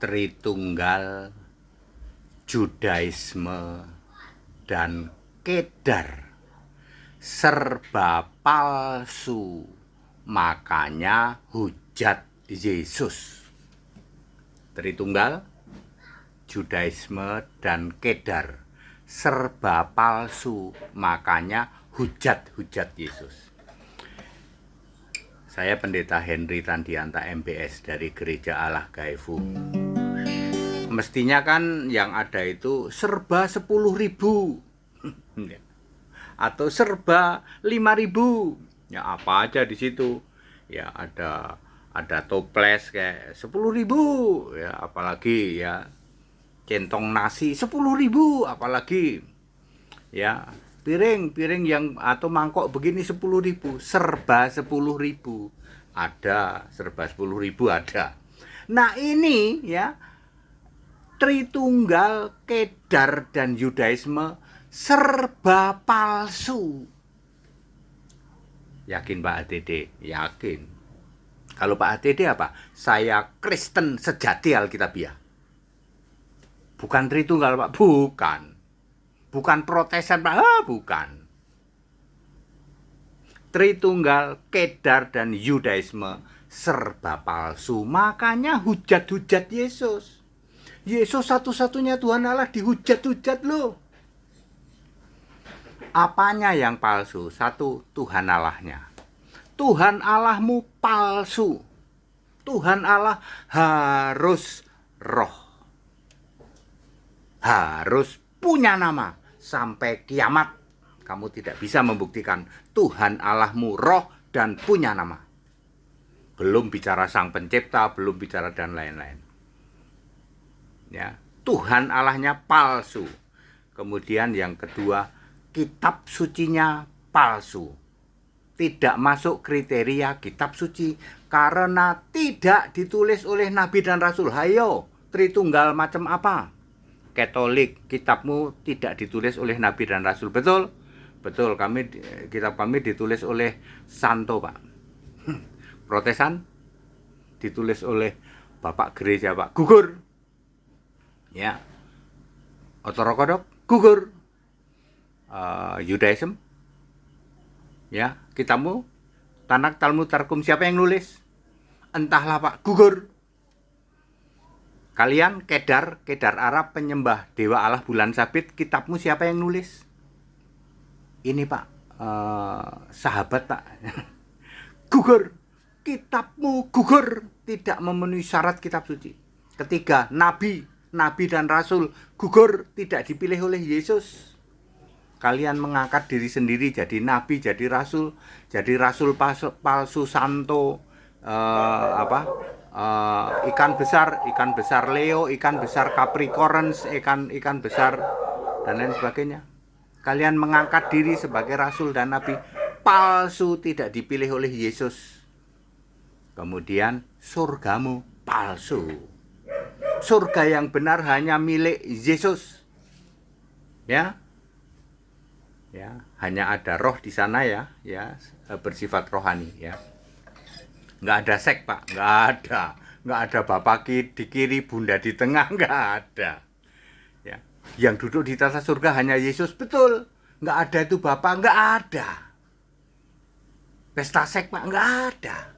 Tritunggal, Judaisme, dan Kedar serba palsu, makanya hujat Yesus. Tritunggal, Judaisme, dan Kedar serba palsu, makanya hujat Yesus. Saya Pendeta Henry Tandianta MBS dari Gereja Allah Gaifu. Mestinya kan yang ada itu serba 10.000 atau serba 5.000. Ya apa aja di situ. Ya ada toples kayak 10.000, ya apalagi ya centong nasi 10.000, apalagi ya piring yang atau mangkok begini 10.000, serba 10.000 ada, serba 10.000 ada. Nah ini ya, Tritunggal, Kedar, dan Yudaisme serba palsu. Yakin Pak ATD? Yakin. Kalau Pak ATD apa? Saya Kristen sejati Alkitabiah. Bukan Tritunggal Pak, bukan. Bukan Protestan Pak, bukan. Tritunggal, Kedar, dan Yudaisme serba palsu. Makanya hujat Yesus. Yesus satu-satunya Tuhan Allah dihujat-hujat loh. Apanya yang palsu? Satu, Tuhan Allahnya. Tuhan Allahmu palsu. Tuhan Allah harus roh. Harus punya nama. Sampai kiamat kamu tidak bisa membuktikan Tuhan Allahmu roh dan punya nama. Belum bicara Sang Pencipta, belum bicara dan lain-lain. Ya, Tuhan Allahnya palsu. Kemudian yang kedua, kitab sucinya palsu. Tidak masuk kriteria kitab suci karena tidak ditulis oleh nabi dan rasul. Hayo, Tritunggal macam apa? Katolik, kitabmu tidak ditulis oleh nabi dan rasul. Betul? Betul, kitab kami ditulis oleh Santo, Pak. Protestan ditulis oleh Bapak Gereja, Pak. Gugur. Ya, Ortodok gugur. Judaism, ya, kitabmu Tanak, Talmud, Targum, siapa yang nulis? Entahlah Pak, gugur. Kalian Kedar Arab, penyembah dewa Allah bulan sabit, kitabmu siapa yang nulis? Ini Pak, sahabat Pak. Gugur. Kitabmu gugur, tidak memenuhi syarat kitab suci. Ketiga, nabi dan rasul gugur, tidak dipilih oleh Yesus. Kalian mengangkat diri sendiri jadi nabi, jadi rasul palsu Santo, ikan besar Leo, ikan besar Capricorns, ikan besar dan lain sebagainya. Kalian mengangkat diri sebagai rasul dan nabi palsu, tidak dipilih oleh Yesus. Kemudian surgamu palsu. Surga yang benar hanya milik Yesus. Ya. Ya, hanya ada roh di sana ya, bersifat rohani ya. Enggak ada sek, Pak, enggak ada bapak di kiri, bunda di tengah, enggak ada. Ya. Yang duduk di tata surga hanya Yesus, betul. Enggak ada itu bapak, enggak ada. Pesta sek, Pak, enggak ada.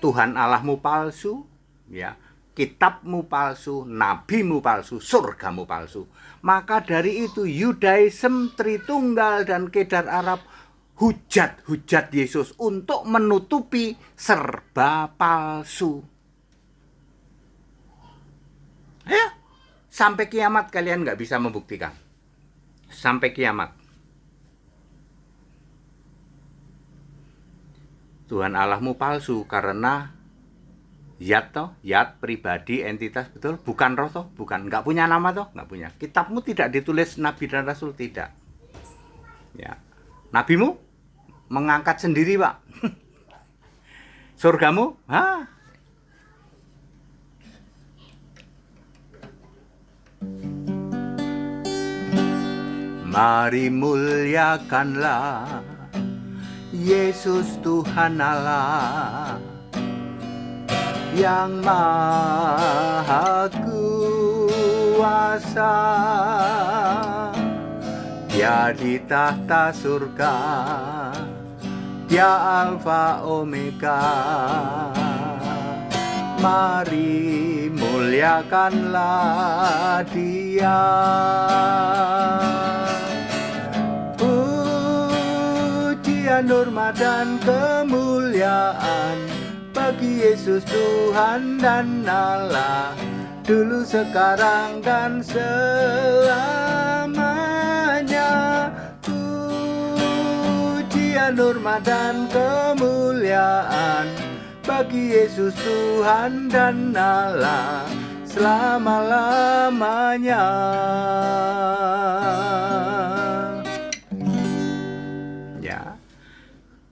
Tuhan Allahmu palsu, ya. Kitabmu palsu, nabimu palsu, surgamu palsu. Maka dari itu Yudaism, Tritunggal, dan Kedar Arab hujat Yesus untuk menutupi serba palsu. Ya, sampai kiamat kalian nggak bisa membuktikan. Sampai kiamat. Tuhan Allahmu palsu karena Yat pribadi, entitas, betul, bukan roh toh, bukan, nggak punya nama toh, nggak punya. Kitabmu tidak ditulis nabi dan rasul, tidak. Ya, nabimu mengangkat sendiri Pak. Surgamu, Mari muliakanlah Yesus Tuhan Allah yang maha kuasa. Dia di tahta surga, Dia Alfa Omega. Mari muliakanlah Dia. Pujian, hormat dan kemuliaan bagi Yesus Tuhan dan Allah, dulu, sekarang, dan selamanya. Pujian, hormat dan kemuliaan bagi Yesus Tuhan dan Allah, selama-lamanya. Ya,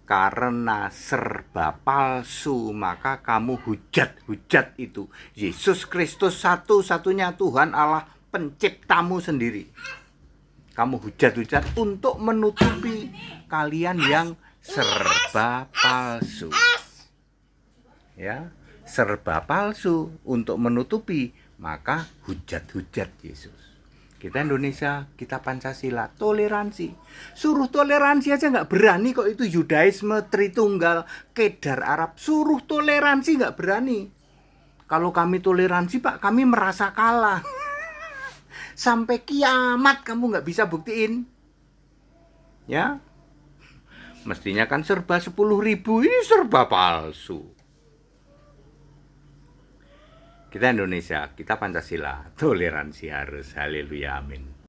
karena serba palsu, maka kamu hujat itu. Yesus Kristus satu-satunya Tuhan Allah, penciptamu sendiri. Kamu hujat untuk menutupi kalian yang serba palsu. Ya, serba palsu untuk menutupi, maka hujat Yesus. Kita Indonesia, kita Pancasila, toleransi. Suruh toleransi aja nggak berani kok. Itu Yudaisme, Tritunggal, Kedar Arab. Suruh toleransi nggak berani. Kalau kami toleransi, Pak, kami merasa kalah. Sampai kiamat kamu nggak bisa buktiin. Ya, mestinya kan serba 10.000, ini serba palsu. Kita Indonesia, kita Pancasila, toleransi harus. Haleluya, amin.